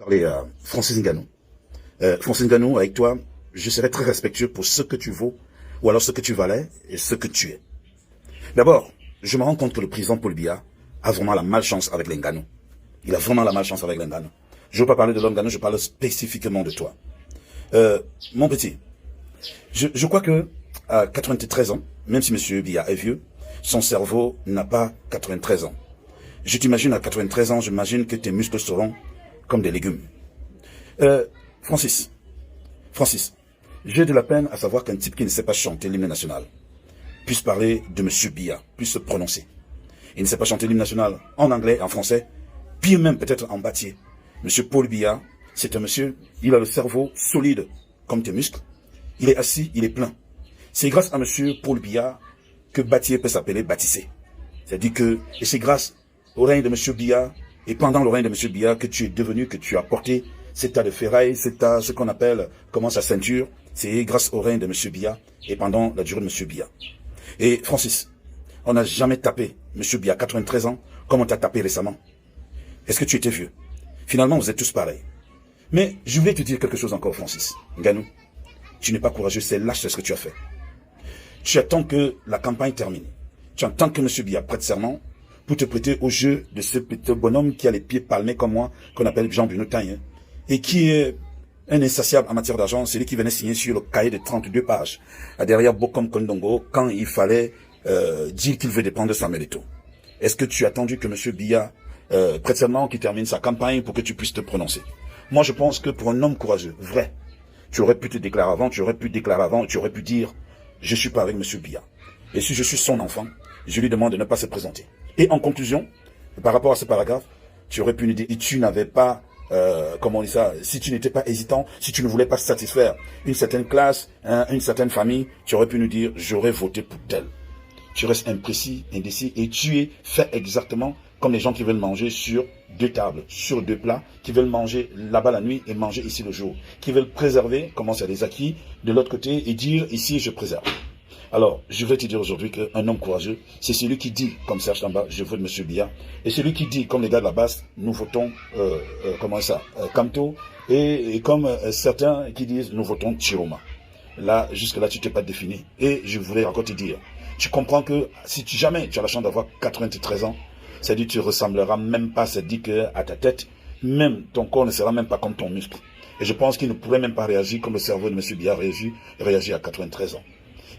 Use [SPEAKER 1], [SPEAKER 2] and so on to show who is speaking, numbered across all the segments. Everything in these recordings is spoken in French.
[SPEAKER 1] Parler à Francis Ngannou. Francis Ngannou, avec toi, je serai très respectueux pour ce que tu vaux, ou alors ce que tu valais et ce que tu es. D'abord, je me rends compte que le président Paul Biya a vraiment la malchance avec les Ngannou. Il a vraiment la malchance avec les Ngannou. Je ne veux pas parler de l'homme Ngannou, je parle spécifiquement de toi. Mon petit, je crois que à 93 ans, même si M. Biya est vieux, son cerveau n'a pas 93 ans. Je t'imagine à 93 ans, j'imagine que tes muscles seront comme des légumes. Francis, j'ai de la peine à savoir qu'un type qui ne sait pas chanter l'hymne national puisse parler de M. Biya, puisse se prononcer. Il ne sait pas chanter l'hymne national en anglais, en français, pire même peut-être en bâtier. M. Paul Biya, c'est un monsieur, il a le cerveau solide comme tes muscles. Il est assis, il est plein. C'est grâce à M. Paul Biya que Bâtier peut s'appeler Bâtissé. C'est-à-dire que, et c'est grâce au règne de M. Biya, et pendant le règne de M. Biya, que tu es devenu, que tu as porté cet tas de ferraille, ce qu'on appelle, comment sa ceinture, c'est grâce au règne de M. Biya, et pendant la durée de M. Biya. Et Francis, on n'a jamais tapé M. Biya, 93 ans, comme on t'a tapé récemment. Est-ce que tu étais vieux? Finalement, vous êtes tous pareils. Mais je voulais te dire quelque chose encore, Francis. Ngannou, tu n'es pas courageux, c'est lâche ce que tu as fait. Tu attends que la campagne termine. Tu attends que M. Biya prête serment pour te prêter au jeu de ce petit bonhomme qui a les pieds palmés comme moi, qu'on appelle Jean-Bruno Taille, et qui est un insatiable en matière d'argent, celui qui venait signer sur le cahier de 32 pages, derrière Bokom Kondongo, quand il fallait dire qu'il veut dépendre de Samuel Eto'o. Est-ce que tu as attendu que M. Biya prête serment, qu'il termine sa campagne pour que tu puisses te prononcer? Moi, je pense que pour un homme courageux, vrai, tu aurais pu te déclarer avant, tu aurais pu dire, je suis pas avec M. Biya. Et si je suis son enfant, je lui demande de ne pas se présenter. Et en conclusion, par rapport à ce paragraphe, tu aurais pu nous dire, et tu n'avais pas, comment on dit ça, si tu n'étais pas hésitant, si tu ne voulais pas satisfaire une certaine classe, une certaine famille, tu aurais pu nous dire, j'aurais voté pour tel. Tu restes imprécis, indécis, et tu es fait exactement comme les gens qui veulent manger sur deux tables, sur deux plats, qui veulent manger là-bas la nuit et manger ici le jour, qui veulent préserver, comment c'est des acquis, de l'autre côté, et dire, ici je préserve. Alors, je vais te dire aujourd'hui qu'un homme courageux, c'est celui qui dit, comme Serge Tamba, je vote M. Biya, et celui qui dit, comme les gars de la base, nous votons, Kamto, et comme certains qui disent, nous votons Chiroma. Là, jusque-là, tu t'es pas défini. Et je voulais encore te dire, tu comprends que si jamais tu as la chance d'avoir 93 ans, c'est-à-dire que tu ressembleras même pas, c'est-à-dire qu'à ta tête, même ton corps ne sera même pas comme ton muscle. Et je pense qu'il ne pourrait même pas réagir comme le cerveau de M. Biya réagit à 93 ans.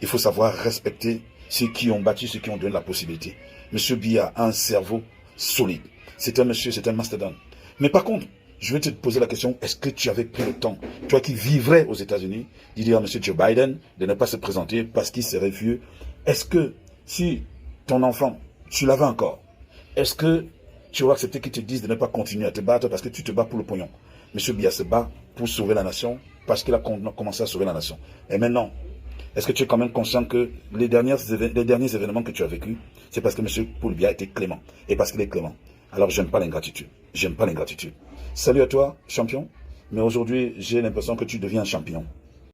[SPEAKER 1] Il faut savoir respecter ceux qui ont bâti, ceux qui ont donné la possibilité. M. Biya a un cerveau solide. C'est un monsieur, c'est un mastodonte. Mais par contre, je vais te poser la question, est-ce que tu avais pris le temps, toi qui vivrais aux États-Unis, de dire à M. Joe Biden de ne pas se présenter parce qu'il serait vieux? Est-ce que si ton enfant, tu l'avais encore, est-ce que tu aurais accepté qu'ils te disent de ne pas continuer à te battre parce que tu te bats pour le pognon? M. Biya se bat pour sauver la nation parce qu'il a commencé à sauver la nation. Et maintenant, est-ce que tu es quand même conscient que les derniers événements que tu as vécus, c'est parce que M. Paul Biya était clément. Et parce qu'il est clément. Alors j'aime pas l'ingratitude. J'aime pas l'ingratitude. Salut à toi, champion. Mais aujourd'hui, j'ai l'impression que tu deviens un champion.